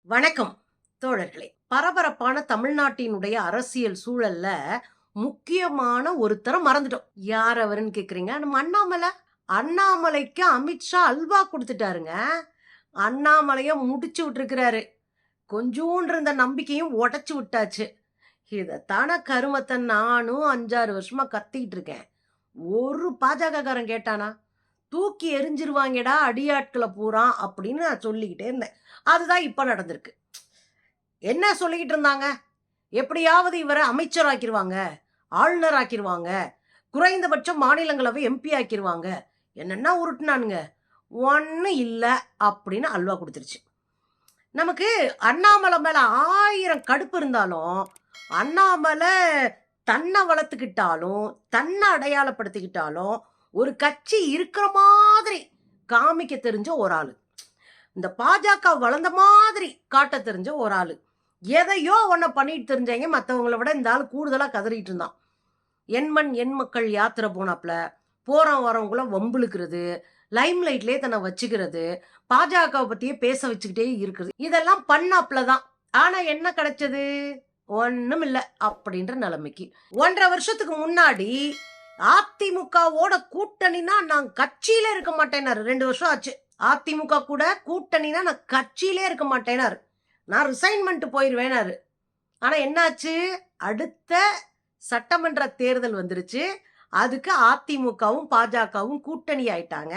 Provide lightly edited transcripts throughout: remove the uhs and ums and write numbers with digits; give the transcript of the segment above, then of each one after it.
வணக்கம் தோழர்களே. பரபரப்பான தமிழ்நாட்டினுடைய அரசியல் சூழல்ல முக்கியமான ஒருத்தரை மறந்துட்டோம். யார் அவருன்னு கேக்குறீங்க? நம்ம அண்ணாமலை. அண்ணாமலைக்கு அமித்ஷா அல்வா கொடுத்துட்டாருங்க. அண்ணாமலைய முடிச்சு விட்டுருக்கிறாரு. கொஞ்சூன்று இருந்த நம்பிக்கையும் உடைச்சு விட்டாச்சு. இதத்தான கருமத்தை நானும் 5-6 வருஷமா கத்திட்டு இருக்கேன். ஒரு பாஜகக்காரன் கேட்டானா? தூக்கி எரிஞ்சிருவாங்கடா அடியாட்களை பூரா அப்படின்னு நான் சொல்லிக்கிட்டே இருந்தேன். அதுதான் இப்ப நடந்திருக்கு. என்ன சொல்லிக்கிட்டு இருந்தாங்க? எப்படியாவது இவரை அமைச்சராக்கிருவாங்க, ஆளுநர் ஆக்கிருவாங்க, குறைந்தபட்சம் மாநிலங்களவை எம்பி ஆக்கிருவாங்க, என்னென்ன உருட்டுனானுங்க. ஒன்னும் இல்ல அப்படின்னு அல்வா கொடுத்துருச்சு. நமக்கு அண்ணாமலை மேல 1000 கடுப்பு இருந்தாலும், அண்ணாமலை தன்னை வளர்த்துக்கிட்டாலும், தன்னை அடையாளப்படுத்திக்கிட்டாலும், ஒரு கட்சி இருக்கிற மாதிரி காமிக்க தெரிஞ்ச ஒரு ஆளு. இந்த பாஜக வளர்ந்த மாதிரி காட்ட தெரிஞ்ச ஒரு ஆளு. எதையோ ஒன்ன பண்ணிட்டு தெரிஞ்சாங்க. மற்றவங்களை விட இந்த ஆள் கூடுதலா கதறிட்டு இருந்தான். எண்மண் எண் மக்கள் யாத்திரை போனாப்ல, போறோம் வரவங்கள வம்புழுக்கிறது, லைம் லைட்லயே தன்னை வச்சுக்கிறது, பாஜகவை பத்தியே பேச வச்சுக்கிட்டே இருக்குது. இதெல்லாம் பண்ணாப்ல தான். ஆனா என்ன கிடைச்சது? ஒண்ணும் இல்ல அப்படின்ற நிலைமைக்கு. 1.5 வருஷத்துக்கு முன்னாடி அதிமுகவோட கூட்டணினா நான் கட்சியில இருக்க மாட்டேனாரு. 2 வருஷம் ஆச்சு. அதிமுக கூட கூட்டணினா நான் கட்சியிலே இருக்க மாட்டேனாரு. நான் ரிசைன்மெண்ட் போயிருவேனாரு. ஆனா என்னாச்சு? அடுத்த சட்டமன்ற தேர்தல் வந்துருச்சு. அதுக்கு அதிமுகவும் பாஜகவும் கூட்டணி ஆயிட்டாங்க.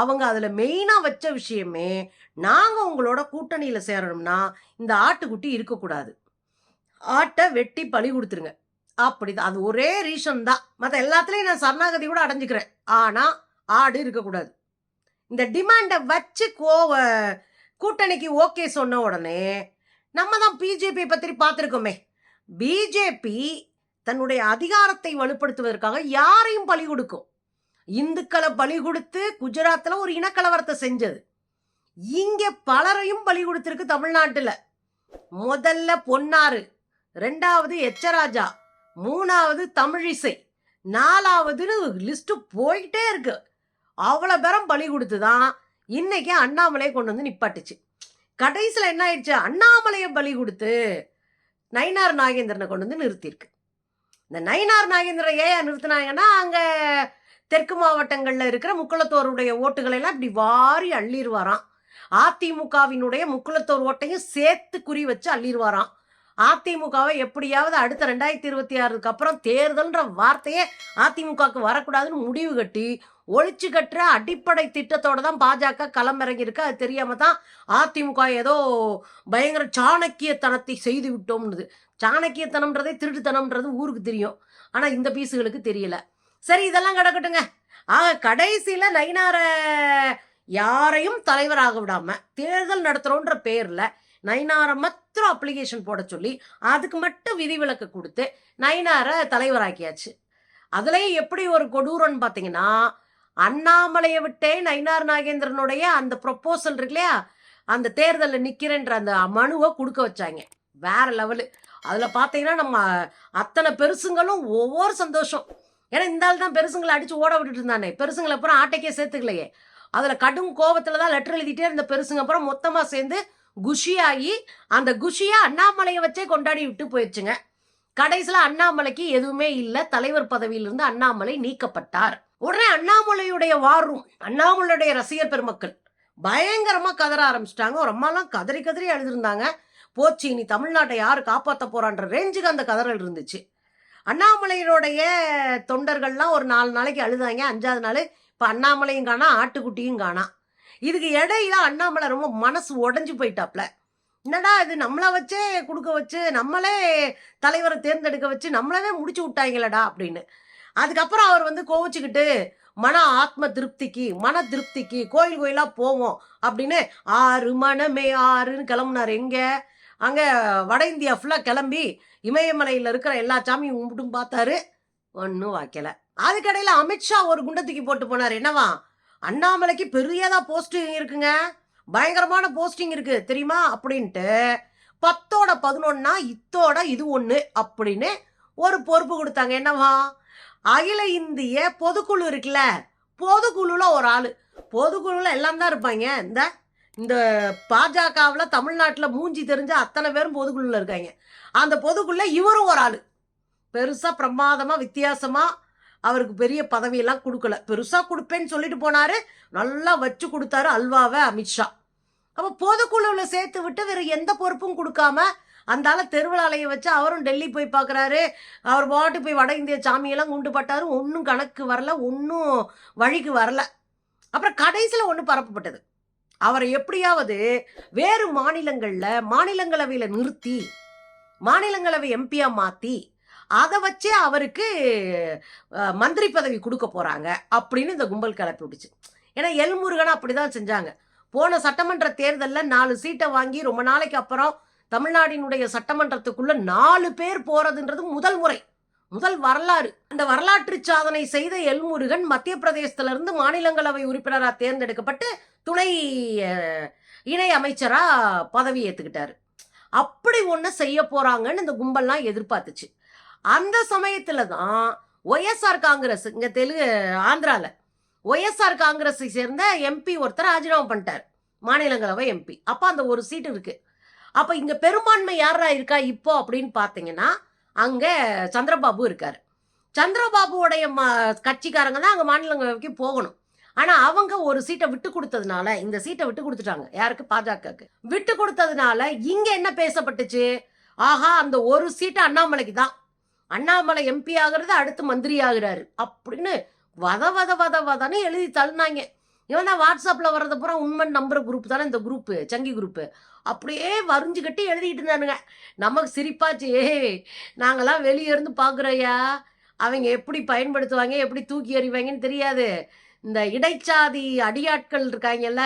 அவங்க அதுல மெயினா வச்ச விஷயமே, நாங்க உங்களோட கூட்டணியில சேரணும்னா இந்த ஆட்டுக்குட்டி இருக்கக்கூடாது, ஆட்டை வெட்டி பலி கொடுத்துருங்க. அப்படிதான். அது ஒரே ரீசன் தான். மற்ற எல்லாத்துலயும் நான் சரணாகதி கூட அடைஞ்சுக்கிறேன். ஆனா ஆடு இருக்கக்கூடாது. இந்த டிமாண்டை வச்சு கூட்டணிக்கு ஓகே சொன்ன உடனே நம்ம தான் பிஜேபி பத்தி பார்த்துருக்கோமே. பிஜேபி தன்னுடைய அதிகாரத்தை வலுப்படுத்துவதற்காக யாரையும் பலி கொடுக்கும். இந்துக்களை பலி கொடுத்து குஜராத்ல ஒரு இனக்கலவரத்தை செஞ்சது. இங்க பலரையும் பலி கொடுத்திருக்கு தமிழ்நாட்டுல. முதல்ல பொன்னாறு, 2வது எச்சராஜா, 3வது தமிழிசை, 4வதுன்னு லிஸ்ட் போயிட்டே இருக்கு. அவ்வளவு பேரும் பலி கொடுத்துதான் இன்னைக்கு அண்ணாமலையை கொண்டு வந்து நிப்பாட்டுச்சு. கடைசியில் என்ன ஆயிடுச்சு? அண்ணாமலையை பலி கொடுத்து நயினார் நாகேந்திரனை கொண்டு வந்து நிறுத்திருக்கு. இந்த நயினார் நாகேந்திரன் ஏன் நிறுத்தினாங்கன்னா, அங்க தெற்கு மாவட்டங்கள்ல இருக்கிற முக்குளத்தோருடைய ஓட்டுகளை எல்லாம் இப்படி வாரி அள்ளிடுவாராம். அதிமுகவினுடைய முக்குளத்தோர் ஓட்டையும் சேர்த்து குறி வச்சு அள்ளிடுவாராம். அதிமுகவை எப்படியாவது அடுத்த 2026க்கு அப்புறம் தேர்தல்ன்ற வார்த்தையே அதிமுகவுக்கு வரக்கூடாதுன்னு முடிவு கட்டி ஒழிச்சு கட்டுற அடிப்படை திட்டத்தோட தான் பாஜக களமிறங்கி இருக்கு. அது தெரியாம தான் அதிமுக ஏதோ பயங்கர சாணக்கியத்தனத்தை செய்து விட்டோம்னு. சாணக்கியத்தனம்ன்றதே திருட்டுத்தனம்ன்றது ஊருக்கு தெரியும். ஆனா இந்த பீஸுகளுக்கு தெரியல. சரி, இதெல்லாம் கிடக்கட்டுங்க. கடைசியில நயினார யாரையும் தலைவராக விடாம தேர்தல் நடத்துறோன்ற பேர்ல நயினாரை மாத்திரம் அப்ளிகேஷன் போட சொல்லி அதுக்கு மட்டும் விதிவிலக்கு கொடுத்து நயினாரை தலைவராக்கியாச்சு. அதுலயும் எப்படி ஒரு கொடூரம்னு பாத்தீங்கன்னா, அண்ணாமலையை விட்டே நயினார் நாகேந்திரனுடைய அந்த ப்ரொப்போசல் இருக்கு இல்லையா, அந்த தேர்தலில் நிக்கிறேன்ற அந்த மனுவை கொடுக்க வச்சாங்க. வேற லெவலு. அதுல பாத்தீங்கன்னா நம்ம அத்தனை பெருசுங்களும் ஒவ்வொரு சந்தோஷம். ஏன்னா இந்த ஆள் தான் பெருசுங்களை அடிச்சு ஓட விட்டுட்டு இருந்தானே. பெருசுங்களை அப்புறம் ஆட்டைக்கே சேர்த்துக்கலையே. அதுல கடும் கோபத்துலதான் லெட்டர் எழுதிட்டே இருந்த பெருசுங்க அப்புறம் மொத்தமா சேர்ந்து குஷியாகி அந்த குஷியா அண்ணாமலையை வச்சே கொண்டாடி விட்டு போயிடுச்சுங்க. கடைசியில அண்ணாமலைக்கு எதுவுமே இல்ல. தலைவர் பதவியிலிருந்து அண்ணாமலை நீக்கப்பட்டார். உடனே அண்ணாமலையுடைய வாரும் அண்ணாமலையுடைய ரசிகர் பெருமக்கள் பயங்கரமா கதற ஆரம்பிச்சிட்டாங்க. ஒரு அம்மாலாம் கதறி கதறி எழுதிருந்தாங்க. போச்சு, இனி தமிழ்நாட்டை யாரு காப்பாத்த போறான்ற ரேஞ்சுக்கு அந்த கதறல் இருந்துச்சு. அண்ணாமலையுடைய தொண்டர்கள்லாம் ஒரு 4 நாளைக்கு அழுதாங்க. 5வது நாள் இப்ப அண்ணாமலையும் காணா, ஆட்டுக்குட்டியும் காணா. இதுக்கு இடையில அண்ணாமலை ரொம்ப மனசு உடஞ்சு போயிட்டாப்ல. என்னடா இது, நம்மளை வச்சே கொடுக்க வச்சு, நம்மளே தலைவரை தேர்ந்தெடுக்க வச்சு நம்மளவே முடிச்சு விட்டாங்களடா அப்படின்னு. அதுக்கப்புறம் அவர் வந்து கோவிச்சுக்கிட்டு ஆத்ம திருப்திக்கு மன திருப்திக்கு கோயில் கோயிலா போவோம் அப்படின்னு 6 மனமே 6ன்னு கிளம்புனார். எங்க அங்க வட இந்தியா ஃபுல்லா கிளம்பி இமயமலையில இருக்கிற எல்லா சாமியும் கும்பிட்டும் பார்த்தாரு. ஒன்னும் வாய்க்கல. அதுக்கடையில அமித்ஷா ஒரு குண்டை தூக்கி போட்டு போனார். என்னவா, அண்ணாமலைக்கு பெரியதா போஸ்டிங் இருக்குங்க, பயங்கரமான போஸ்டிங் இருக்கு தெரியுமா அப்படின்ட்டு 10ஓட 11 இத்தோட இது 1 அப்படின்னு ஒரு பொறுப்பு கொடுத்தாங்க. என்னவா, அகில இந்திய பொதுக்குழு இருக்குல்ல, பொதுக்குழுல ஒரு ஆளு. பொதுக்குழுல எல்லாம் தான் இருப்பாங்க. இந்த இந்த பாஜகவுல தமிழ்நாட்டுல மூஞ்சி தெரிஞ்ச அத்தனை பேரும் பொதுக்குழுல இருக்காங்க. அந்த பொதுக்குழுல இவரும் ஒரு ஆளு. பெருசா பிரமாதமா, வித்தியாசமா அவருக்கு பெரிய பதவியெல்லாம் குடுக்கல. பெருசா குடுப்பேன்னு சொல்லிட்டு போனாரு. நல்லா வச்சு குடுத்தாரு அல்வாவ அமித்ஷா. அப்ப பொதுக்குழுவுல சேர்த்து விட்டு வேற எந்த பொறுப்பும் குடுக்காம, அந்த ஆள தெருவுல அலைய வச்சு அவரும் டெல்லி போய் பார்க்குறாரு. அவர் பாட்டுக்கு போய் வட இந்திய சாமியெல்லாம் கும்பிட்டு பார்த்தாரு. ஒண்ணும் கணக்கு வரல. ஒண்ணும் வழிக்கு வரல. அப்புறம் கடைசியில ஒண்ணு பரப்பப்பட்டது. அவரை எப்படியாவது வேறு மாநிலங்கள்ல மாநிலங்களவையில நிறுத்தி, மாநிலங்களவை எம்பியா மாத்தி, அத வச்சே அவருக்கு மந்திரி பதவி குடுக்க போறாங்க அப்படின்னு இந்த கும்பல் கிளப்பி விட்டுச்சு. ஏன்னா எல்முருகன் அப்படிதான் செஞ்சாங்க. போன சட்டமன்ற தேர்தல்ல 4 சீட்டை வாங்கி ரொம்ப நாளைக்கு அப்புறம் தமிழ்நாட்டினுடைய சட்டமன்றத்துக்குள்ள 4 பேர் போறதுன்றது முதல் முறை, முதல் வரலாறு. அந்த வரலாற்று சாதனை செய்த எல்முருகன் மத்திய பிரதேசத்துல இருந்து மாநிலங்களவை உறுப்பினரா தேர்ந்தெடுக்கப்பட்டு துணை இணை அமைச்சரா பதவி ஏத்துக்கிட்டாரு. அப்படி ஒண்ணு செய்ய போறாங்கன்னு இந்த கும்பல்லாம் எதிர்பார்த்துச்சு. அந்த சமயத்துல தான் ஒய்எஸ்ஆர் காங்கிரஸ், இங்க ஆந்திரால ஒய்எஸ்ஆர் காங்கிரஸை சேர்ந்த எம்பி ஒருத்தர் ராஜினாமா பண்ணிட்டார், மாநிலங்களவை எம்பி. அப்ப அந்த ஒரு சீட் இருக்கு. அப்ப இங்க பெரும்பான்மை யாரா இருக்கா இப்போ அப்படின்னு பாத்தீங்கன்னா, அங்க சந்திரபாபு இருக்காரு. சந்திரபாபுவோடைய கட்சிக்காரங்க தான் அங்க மாநிலங்களவைக்கு போகணும். ஆனா அவங்க ஒரு சீட்டை விட்டு கொடுத்ததுனால, இந்த சீட்டை விட்டு கொடுத்துட்டாங்க. யாருக்கு? பாஜகவுக்கு விட்டு கொடுத்ததுனால இங்க என்ன பேசப்பட்டுச்சு? ஆஹா, அந்த ஒரு சீட்டு அண்ணாமலைக்கு தான். அண்ணாமலை எம்பி ஆகுறது, அடுத்து மந்திரி ஆகுறாரு அப்படின்னு வத வத வத வதன்னு எழுதி தள்ளினாங்க. இவன் தான் வாட்ஸ்அப்ல வர்றது பூரா உண்மை நம்புற குரூப் தானே இந்த குரூப்பு, சங்கி குரூப்பு. அப்படியே வரிஞ்சு கட்டி எழுதிட்டு இருந்தானுங்க. நமக்கு சிரிப்பாச்சு. நாங்கெல்லாம் வெளியே இருந்து பார்க்குறோயா, அவங்க எப்படி பயன்படுத்துவாங்க, எப்படி தூக்கி எறிவாங்கன்னு தெரியாது. இந்த இடைச்சாதி அடியாட்கள் இருக்காங்கல்ல,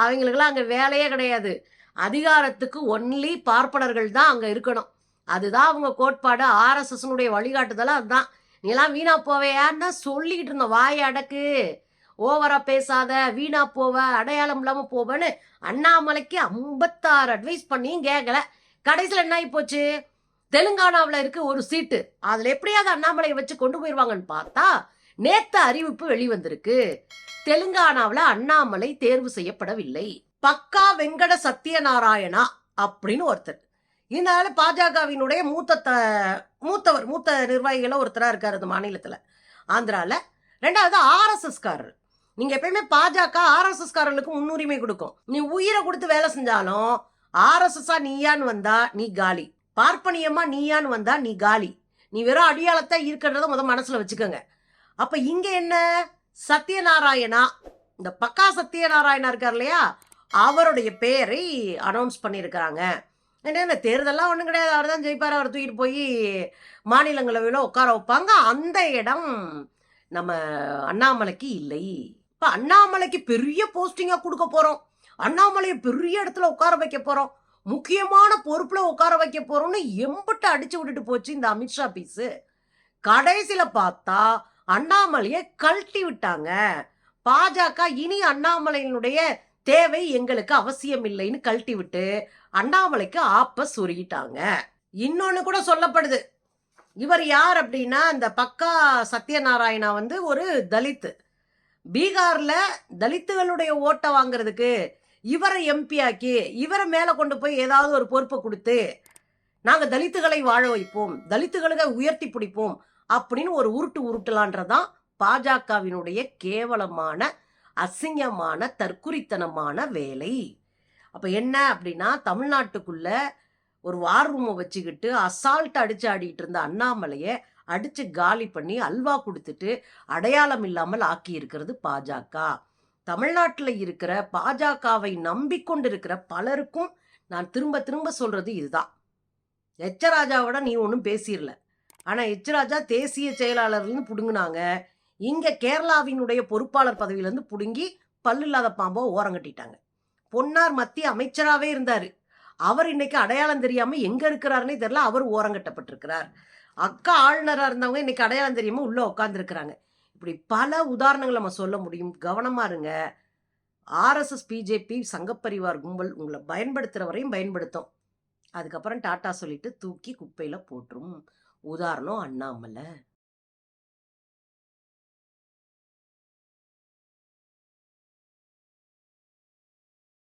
அவங்களுக்கெல்லாம் அங்கே வேலையே கிடையாது. அதிகாரத்துக்கு ஒன்லி பார்ப்பனர்கள் தான் அங்கே இருக்கணும். அதுதான் அவங்க கோட்பாடு. ஆர்எஸ்எஸ்னுடைய வழிகாட்டுதலாம் அதுதான். நீலாம் வீணா போவையான்னு சொல்லிக்கிட்டு இருந்தோம். வாயை அடக்கு, ஓவரா பேசாத, வீணா போவ, அடையாளம் இல்லாம போவேன்னு அண்ணாமலைக்கு 56 அட்வைஸ் பண்ணியும் கேட்கல. கடைசியில் என்ன ஆகி போச்சு? தெலுங்கானாவில் இருக்கு ஒரு சீட்டு, அதுல எப்படியாவது அண்ணாமலையை வச்சு கொண்டு போயிருவாங்கன்னு பார்த்தா நேத்து அறிவிப்பு வெளிவந்திருக்கு. தெலுங்கானாவில் அண்ணாமலை தேர்வு செய்யப்படவில்லை. பக்கா வெங்கட சத்யநாராயணா அப்படின்னு ஒருத்தர், இதனால பாஜகவினுடைய மூத்த நிர்வாகிகள ஒருத்தரா இருக்காரு இந்த மாநிலத்துல, ஆந்திரால. ரெண்டாவது ஆர்எஸ்எஸ் காரர். நீங்க எப்பயுமே பாஜக ஆர்எஸ்எஸ் காரர்களுக்கு முன்னுரிமை கொடுக்கும். நீ உயிரை கொடுத்து வேலை செஞ்சாலும் ஆர்எஸ்எஸ்ஸா நீயான்னு வந்தா நீ காலி, பார்ப்பனியமா நீயான்னு வந்தா நீ காலி. நீ வெறும் அடியாளத்தை இருக்கிறத மனசுல வச்சுக்கோங்க. அப்ப இங்க என்ன? சத்யநாராயணா, இந்த பக்கா சத்யநாராயணா இருக்கார் இல்லையா, அவருடைய பேரை அனௌன்ஸ் பண்ணியிருக்கிறாங்க. என்ன தேர்தலாம் ஒன்றும் கிடையாது, அவர் தான் ஜெயிப்பார். அவர் தூக்கிட்டு போய் மாநிலங்களவையில் உட்கார வைப்பாங்க. அந்த இடம் நம்ம அண்ணாமலைக்கு இல்லை. இப்போ அண்ணாமலைக்கு பெரிய போஸ்டிங்காக கொடுக்க போகிறோம், அண்ணாமலையை பெரிய இடத்துல உட்கார வைக்க போகிறோம், முக்கியமான பொறுப்பில் உட்கார வைக்க போகிறோம்னு எம்பிட்டு அடிச்சு விட்டுட்டு போச்சு இந்த அமித்ஷா பீஸு. கடைசியில் பார்த்தா அண்ணாமலையை கழட்டி விட்டாங்க. பாஜக இனி அண்ணாமலையினுடைய தேவை எங்களுக்கு அவசியம் இல்லைன்னு கழட்டி விட்டு அண்ணாமலைக்கு ஆப்ப சொருகிட்டாங்க. இன்னொன்னு கூட சொல்லப்படுது. இவர் யார் அப்படின்னா, இந்த பக்கா சத்யநாராயணா வந்து ஒரு தலித். பீகார்ல தலித்துகளுடைய ஓட்டை வாங்குறதுக்கு இவரை எம்பி ஆக்கி இவரை மேல கொண்டு போய் ஏதாவது ஒரு பொறுப்பை கொடுத்து நாங்க தலித்துகளை வாழ வைப்போம், தலித்துகளுக்கு உயர்த்தி பிடிப்போம் அப்படின்னு ஒரு உருட்டலான்றதான் பாஜகவினுடைய கேவலமான அசிங்கமான தற்குறித்தனமான வேலை. அப்ப என்ன அப்படின்னா, தமிழ்நாட்டுக்குள்ள ஒரு வார் ரூமை வச்சுக்கிட்டு அசால்ட் அடிச்சு ஆடிட்டு இருந்த அண்ணாமலையை அடிச்சு காலி பண்ணி அல்வா கொடுத்துட்டு அடையாளம் இல்லாமல் ஆக்கி இருக்கிறது பாஜக. தமிழ்நாட்டில் இருக்கிற பாஜகவை நம்பிக்கொண்டிருக்கிற பலருக்கும் நான் திரும்ப திரும்ப சொல்றது இதுதான். எச்சராஜாவோட நீ ஒன்றும் பேசிடல, ஆனா எச்சராஜா தேசிய செயலாளர்னு புடுங்கினாங்க. இங்க கேரளாவினுடைய பொறுப்பாளர் பதவியிலிருந்து புடுங்கி பல்லு இல்லாத பாம்போ ஓரங்கட்டிட்டாங்க. பொன்னார் மத்திய அமைச்சராகவே இருந்தாரு, அவர் இன்னைக்கு அடையாளம் தெரியாம எங்க இருக்கிறாருன்னே தெரியல, அவர் ஓரங்கட்டப்பட்டிருக்கிறார். அக்கா ஆளுநராக இருந்தவங்க இன்னைக்கு அடையாளம் தெரியாம உள்ள உட்காந்துருக்கிறாங்க. இப்படி பல உதாரணங்கள் நம்ம சொல்ல முடியும். கவனமா இருங்க. ஆர்எஸ்எஸ் பிஜேபி சங்கப்பரிவார் கும்பல் உங்களை பயன்படுத்துற வரையும் பயன்படுத்தும், அதுக்கப்புறம் டாட்டா சொல்லிட்டு தூக்கி குப்பையில போட்டுரும். உதாரணம் அண்ணாமலை.